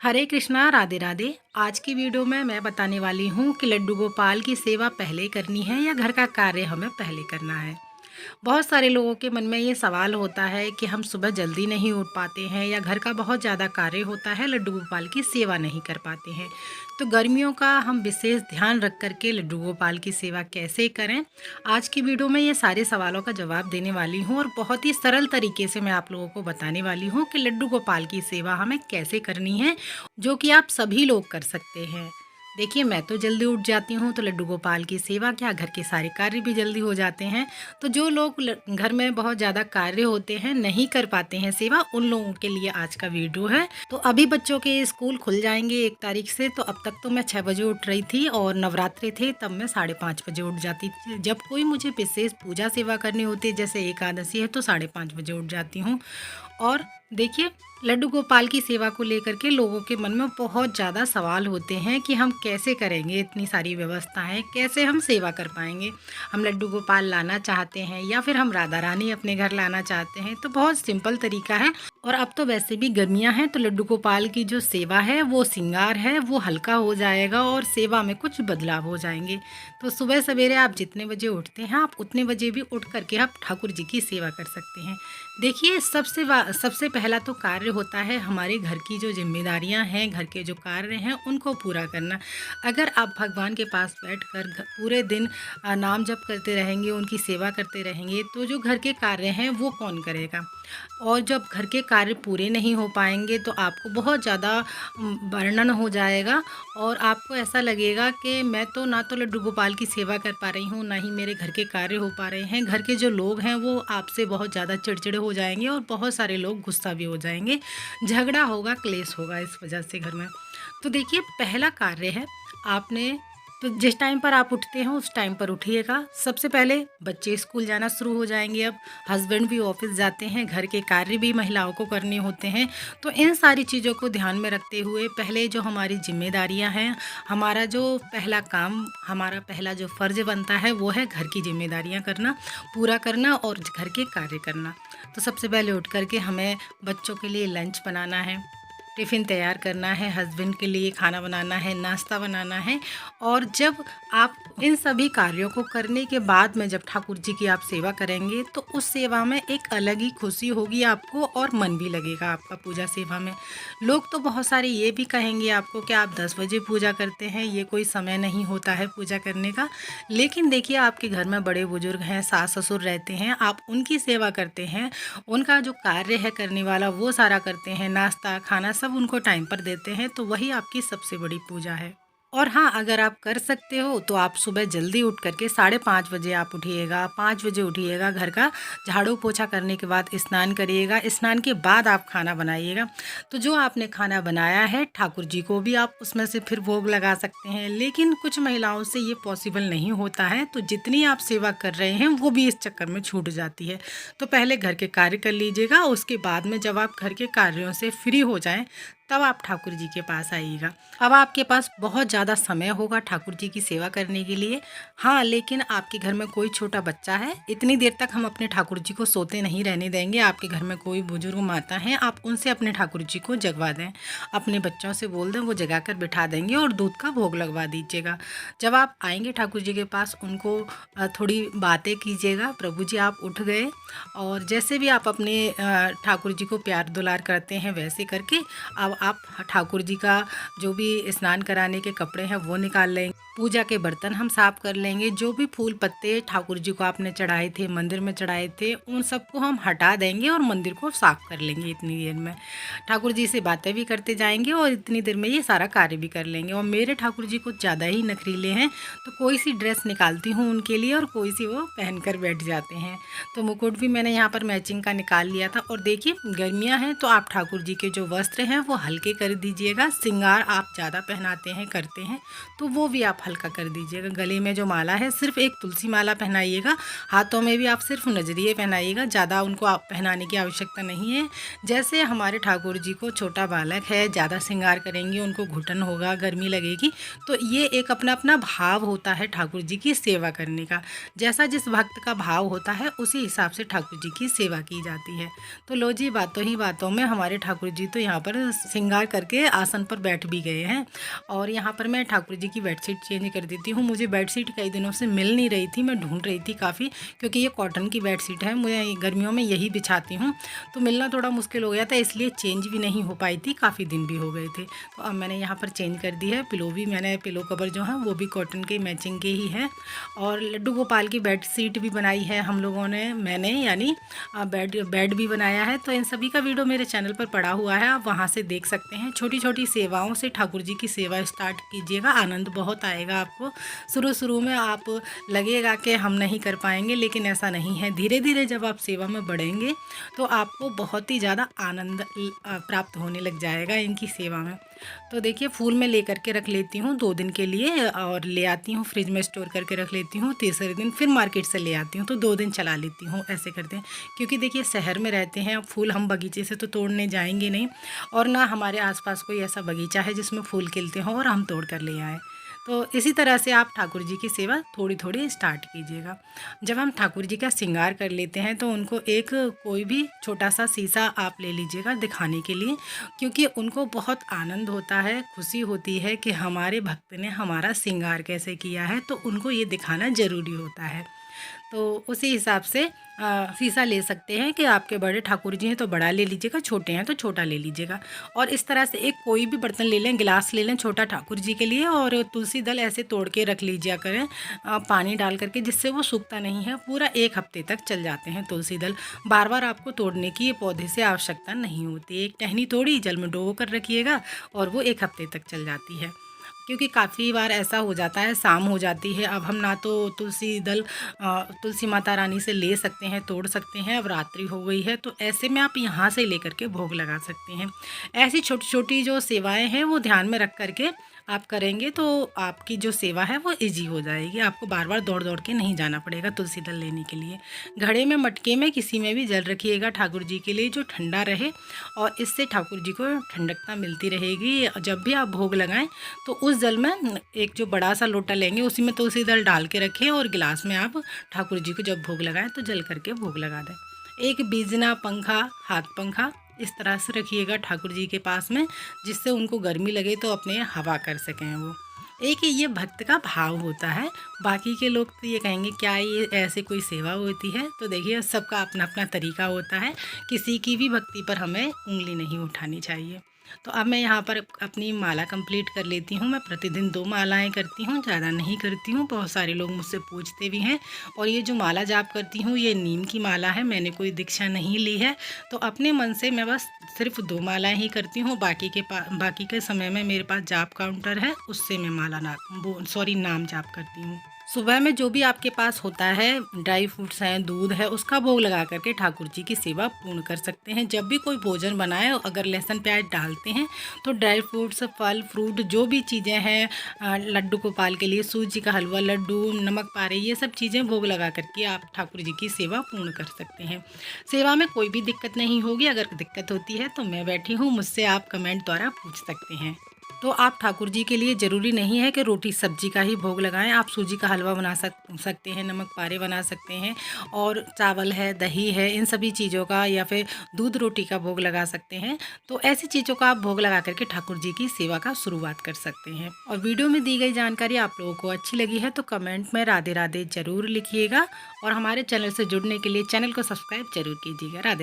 हरे कृष्णा, राधे राधे। आज की वीडियो में मैं बताने वाली हूँ कि लड्डू गोपाल की सेवा पहले करनी है या घर का कार्य हमें पहले करना है। बहुत सारे लोगों के मन में ये सवाल होता है कि हम सुबह जल्दी नहीं उठ पाते हैं या घर का बहुत ज़्यादा कार्य होता है, लड्डू गोपाल की सेवा नहीं कर पाते हैं। तो गर्मियों का हम विशेष ध्यान रख कर के लड्डू गोपाल की सेवा कैसे करें, आज की वीडियो में ये सारे सवालों का जवाब देने वाली हूँ और बहुत ही सरल तरीके से मैं आप लोगों को बताने वाली हूँ कि लड्डू गोपाल की सेवा हमें कैसे करनी है, जो कि आप सभी लोग कर सकते हैं। देखिए, मैं तो जल्दी उठ जाती हूँ, तो लड्डू गोपाल की सेवा क्या, घर के सारे कार्य भी जल्दी हो जाते हैं। तो जो लोग घर में बहुत ज़्यादा कार्य होते हैं, नहीं कर पाते हैं सेवा, उन लोगों के लिए आज का वीडियो है। तो अभी बच्चों के स्कूल खुल जाएंगे 1 तारीख से, तो अब तक तो मैं 6 बजे उठ रही थी और नवरात्रे थे तब मैं 5:30 बजे उठ जाती थी। जब कोई मुझे विशेष पूजा सेवा करनी होती है, जैसे एकादशी है, तो 5:30 बजे उठ जाती हूँ। और देखिए, लड्डू गोपाल की सेवा को लेकर के लोगों के मन में बहुत ज़्यादा सवाल होते हैं कि हम कैसे करेंगे, इतनी सारी व्यवस्थाएं कैसे हम सेवा कर पाएंगे। हम लड्डू गोपाल लाना चाहते हैं या फिर हम राधा रानी अपने घर लाना चाहते हैं, तो बहुत सिंपल तरीका है। और अब तो वैसे भी गर्मियां हैं, तो लड्डू गोपाल की जो सेवा है, वो श्रृंगार है, वो हल्का हो जाएगा और सेवा में कुछ बदलाव हो जाएंगे। तो सुबह सवेरे आप जितने बजे उठते हैं, आप उतने बजे भी उठ करके आप ठाकुर जी की सेवा कर सकते हैं। देखिए, सबसे पहला तो कार्य होता है हमारे घर की जो जिम्मेदारियां हैं, घर के जो कार्य हैं, उनको पूरा करना। अगर आप भगवान के पास बैठकर पूरे दिन नाम जप करते रहेंगे, उनकी सेवा करते रहेंगे, तो जो घर के कार्य हैं वो कौन करेगा। और जब घर के कार्य पूरे नहीं हो पाएंगे, तो आपको बहुत ज़्यादा वर्णन हो जाएगा और आपको ऐसा लगेगा कि मैं तो ना तो लड्डू गोपाल की सेवा कर पा रही हूँ, ना ही मेरे घर के कार्य हो पा रहे हैं। घर के जो लोग हैं वो आपसे बहुत ज़्यादा चिड़चिड़े हो जाएंगे और बहुत सारे लोग गुस्सा भी हो जाएंगे, झगड़ा होगा, क्लेश होगा इस वजह से घर में। तो देखिए, पहला कार्य है, आपने तो जिस टाइम पर आप उठते हैं उस टाइम पर उठिएगा। सबसे पहले बच्चे स्कूल जाना शुरू हो जाएंगे, अब हस्बैंड भी ऑफिस जाते हैं, घर के कार्य भी महिलाओं को करने होते हैं। तो इन सारी चीज़ों को ध्यान में रखते हुए पहले जो हमारी जिम्मेदारियां हैं, हमारा जो पहला काम, हमारा पहला जो फ़र्ज़ बनता है, वो है घर की जिम्मेदारियां करना, पूरा करना और घर के कार्य करना। तो सबसे पहले उठ करके हमें बच्चों के लिए लंच बनाना है, टिफ़िन तैयार करना है, हस्बैंड के लिए खाना बनाना है, नाश्ता बनाना है। और जब आप इन सभी कार्यों को करने के बाद में जब ठाकुर जी की आप सेवा करेंगे, तो उस सेवा में एक अलग ही खुशी होगी आपको और मन भी लगेगा आपका पूजा सेवा में। लोग तो बहुत सारे ये भी कहेंगे आपको कि आप 10 बजे पूजा करते हैं, ये कोई समय नहीं होता है पूजा करने का। लेकिन देखिए, आपके घर में बड़े बुजुर्ग हैं, सास ससुर रहते हैं, आप उनकी सेवा करते हैं, उनका जो कार्य है करने वाला वो सारा करते हैं, नाश्ता खाना सब उनको टाइम पर देते हैं, तो वही आपकी सबसे बड़ी पूजा है। और हाँ, अगर आप कर सकते हो तो आप सुबह जल्दी उठ करके 5:30 बजे आप उठिएगा, 5 बजे उठिएगा, घर का झाड़ू पोछा करने के बाद स्नान करिएगा, स्नान के बाद आप खाना बनाइएगा। तो जो आपने खाना बनाया है, ठाकुर जी को भी आप उसमें से फिर भोग लगा सकते हैं, लेकिन कुछ महिलाओं से ये पॉसिबल नहीं होता है, तो जितनी आप सेवा कर रहे हैं वो भी इस चक्कर में छूट जाती है। तो पहले घर के कार्य कर लीजिएगा, उसके बाद में जब आप घर के कार्यों से फ्री हो जाएं, तब आप ठाकुर जी के पास आइएगा। अब आपके पास बहुत ज़्यादा समय होगा ठाकुर जी की सेवा करने के लिए। हाँ, लेकिन आपके घर में कोई छोटा बच्चा है, इतनी देर तक हम अपने ठाकुर जी को सोते नहीं रहने देंगे। आपके घर में कोई बुजुर्ग माता हैं, आप उनसे अपने ठाकुर जी को जगवा दें, अपने बच्चों से बोल दें, वो जगा कर बिठा देंगे और दूध का भोग लगवा दीजिएगा। जब आप आएंगे ठाकुर जी के पास, उनको थोड़ी बातें कीजिएगा, प्रभु जी आप उठ गए, और जैसे भी आप अपने ठाकुर जी को प्यार दुलार करते हैं वैसे करके अब आप ठाकुर जी का जो भी स्नान कराने के कपड़े हैं वो निकाल लेंगे, पूजा के बर्तन हम साफ कर लेंगे, जो भी फूल पत्ते ठाकुर जी को आपने चढ़ाए थे, मंदिर में चढ़ाए थे, उन सबको हम हटा देंगे और मंदिर को साफ कर लेंगे। इतनी देर में ठाकुर जी से बातें भी करते जाएंगे और इतनी देर में ये सारा कार्य भी कर लेंगे। और मेरे ठाकुर जी कुछ ज़्यादा ही नखरीले हैं, तो कोई सी ड्रेस निकालती हूँ उनके लिए और कोई सी वो पहन कर बैठ जाते हैं। तो मुकुट भी मैंने यहाँ पर मैचिंग का निकाल लिया था। और देखिए, गर्मियाँ हैं तो आप ठाकुर जी के जो वस्त्र हैं वो हल्के कर दीजिएगा। श्रृंगार आप ज़्यादा पहनाते हैं, करते हैं, तो वो भी आप हल्का कर दीजिएगा। गले में जो माला है सिर्फ एक तुलसी माला पहनाइएगा, हाथों में भी आप सिर्फ नजरिए पहनाइएगा, ज़्यादा उनको आप पहनाने की आवश्यकता नहीं है। जैसे हमारे ठाकुर जी को छोटा बालक है, ज़्यादा श्रृंगार करेंगे उनको घुटन होगा, गर्मी लगेगी, तो ये एक अपना अपना भाव होता है ठाकुर जी की सेवा करने का। जैसा जिस भक्त का भाव होता है उसी हिसाब से ठाकुर जी की सेवा की जाती है। तो लो जी, बातों ही बातों में हमारे ठाकुर जी तो यहाँ पर श्रृंगार करके आसन पर बैठ भी गए हैं। और यहाँ पर मैं ठाकुर जी की बेडशीट चेंज कर देती हूँ। मुझे बेडशीट कई दिनों से मिल नहीं रही थी, मैं ढूंढ रही थी काफ़ी, क्योंकि ये कॉटन की बेडशीट है, मुझे गर्मियों में यही बिछाती हूँ, तो मिलना थोड़ा मुश्किल हो गया था, इसलिए चेंज भी नहीं हो पाई थी, काफ़ी दिन भी हो गए थे। तो अब मैंने यहाँ पर चेंज कर दी है। पिलो भी मैंने, पिलो कवर जो है वो भी कॉटन के मैचिंग के ही है। और लड्डू गोपाल की बेडशीट भी बनाई है हम लोगों ने, मैंने यानी बेड भी बनाया है। तो इन सभी का वीडियो मेरे चैनल पर पड़ा हुआ है, आप वहाँ से देख सकते हैं। छोटी छोटी सेवाओं से ठाकुर जी की सेवा स्टार्ट कीजिएगा, आनंद बहुत आएगा आपको। शुरू में आप लगेगा कि हम नहीं कर पाएंगे, लेकिन ऐसा नहीं है। धीरे धीरे जब आप सेवा में बढ़ेंगे तो आपको बहुत ही ज़्यादा आनंद प्राप्त होने लग जाएगा इनकी सेवा में। तो देखिए, फूल मैं लेकर के रख लेती हूँ 2 दिन के लिए, और ले आती हूँ फ्रिज में स्टोर करके रख लेती हूँ। तीसरे दिन फिर मार्केट से ले आती हूँ, तो 2 दिन चला लेती हूँ, ऐसे करते हैं। क्योंकि देखिए, शहर में रहते हैं, अब फूल हम बगीचे से तो तोड़ने जाएंगे नहीं, और ना हमारे आसपास कोई ऐसा बगीचा है जिसमें फूल खिलते हों और हम तोड़ कर ले आएँ। तो इसी तरह से आप ठाकुर जी की सेवा थोड़ी थोड़ी स्टार्ट कीजिएगा। जब हम ठाकुर जी का श्रृंगार कर लेते हैं तो उनको एक कोई भी छोटा सा शीशा आप ले लीजिएगा दिखाने के लिए, क्योंकि उनको बहुत आनंद होता है, खुशी होती है कि हमारे भक्त ने हमारा श्रृंगार कैसे किया है, तो उनको ये दिखाना ज़रूरी होता है। तो उसी हिसाब से शीशा ले सकते हैं कि आपके बड़े ठाकुर जी हैं तो बड़ा ले लीजिएगा, छोटे हैं तो छोटा ले लीजिएगा। और इस तरह से एक कोई भी बर्तन ले लें, गिलास ले लें छोटा ठाकुर जी के लिए, और तुलसी दल ऐसे तोड़ के रख लीजिए करें पानी डाल करके, जिससे वो सूखता नहीं है, पूरा 1 हफ्ते तक चल जाते हैं तुलसी दल। बार बार आपको तोड़ने की ये पौधे से आवश्यकता नहीं होती। एक टहनी तोड़ी, जल में डुबो कर रखिएगा और वो 1 हफ्ते तक चल जाती है। क्योंकि काफ़ी बार ऐसा हो जाता है, शाम हो जाती है, अब हम ना तो तुलसी दल तुलसी माता रानी से ले सकते हैं, तोड़ सकते हैं, अब रात्रि हो गई है, तो ऐसे में आप यहाँ से लेकर के भोग लगा सकते हैं। ऐसी छोटी छोटी जो सेवाएं हैं वो ध्यान में रख करके आप करेंगे तो आपकी जो सेवा है वो इजी हो जाएगी। आपको बार बार दौड़ दौड़ के नहीं जाना पड़ेगा तुलसी दल लेने के लिए। घड़े में, मटके में, किसी में भी जल रखिएगा ठाकुर जी के लिए, जो ठंडा रहे, और इससे ठाकुर जी को ठंडकता मिलती रहेगी। जब भी आप भोग लगाएं तो उस जल में एक जो बड़ा सा लोटा लेंगे, उसी में तुलसी दल डाल के रखें, और गिलास में आप ठाकुर जी को जब भोग लगाएं तो जल करके भोग लगा दें। एक बीजना पंखा, हाथ पंखा इस तरह से रखिएगा ठाकुर जी के पास में, जिससे उनको गर्मी लगे तो अपने हवा कर सकें वो। एक ये भक्त का भाव होता है। बाकी के लोग तो ये कहेंगे क्या ये ऐसे कोई सेवा होती है, तो देखिए सबका अपना अपना तरीका होता है, किसी की भी भक्ति पर हमें उंगली नहीं उठानी चाहिए। तो अब मैं यहाँ पर अपनी माला कंप्लीट कर लेती हूँ। मैं प्रतिदिन 2 मालाएं करती हूँ, ज़्यादा नहीं करती हूँ। बहुत सारे लोग मुझसे पूछते भी हैं। और ये जो माला जाप करती हूँ ये नीम की माला है, मैंने कोई दीक्षा नहीं ली है, तो अपने मन से मैं बस सिर्फ 2 मालाएं ही करती हूँ। बाकी के समय में मेरे पास जाप काउंटर है, उससे मैं नाम जाप करती हूँ। सुबह में जो भी आपके पास होता है, ड्राई फ्रूट्स हैं, दूध है, उसका भोग लगा करके ठाकुर जी की सेवा पूर्ण कर सकते हैं। जब भी कोई भोजन बनाए, अगर लहसुन प्याज डालते हैं तो ड्राई फ्रूट्स, फल फ्रूट जो भी चीज़ें हैं, लड्डू गोपाल के लिए सूजी का हलवा, लड्डू, नमक पारे, ये सब चीज़ें भोग लगा करके आप ठाकुर जी की सेवा पूर्ण कर सकते हैं। सेवा में कोई भी दिक्कत नहीं होगी। अगर दिक्कत होती है तो मैं बैठी हूँ, मुझसे आप कमेंट द्वारा पूछ सकते हैं। तो आप ठाकुर जी के लिए ज़रूरी नहीं है कि रोटी सब्जी का ही भोग लगाएं। आप सूजी का हलवा बना सकते हैं, नमक पारे बना सकते हैं, और चावल है, दही है, इन सभी चीज़ों का, या फिर दूध रोटी का भोग लगा सकते हैं। तो ऐसी चीज़ों का आप भोग लगा करके ठाकुर जी की सेवा का शुरुआत कर सकते हैं। और वीडियो में दी गई जानकारी आप लोगों को अच्छी लगी है तो कमेंट में राधे राधे ज़रूर लिखिएगा, और हमारे चैनल से जुड़ने के लिए चैनल को सब्सक्राइब जरूर कीजिएगा। राधे।